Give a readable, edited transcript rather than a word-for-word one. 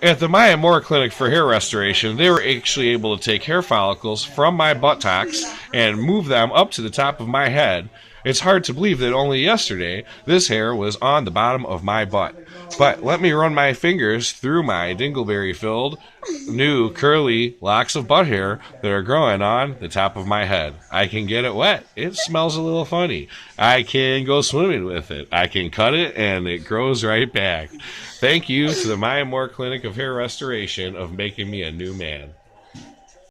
At the Maya Moore Clinic for Hair Restoration, they were actually able to take hair follicles from my buttocks and move them up to the top of my head. It's hard to believe that only yesterday this hair was on the bottom of my butt. But let me run my fingers through my dingleberry filled, new curly locks of butt hair that are growing on the top of my head. I can get it wet. It smells a little funny. I can go swimming with it. I can cut it and it grows right back. Thank you to the Maya Moore Clinic of Hair Restoration of making me a new man.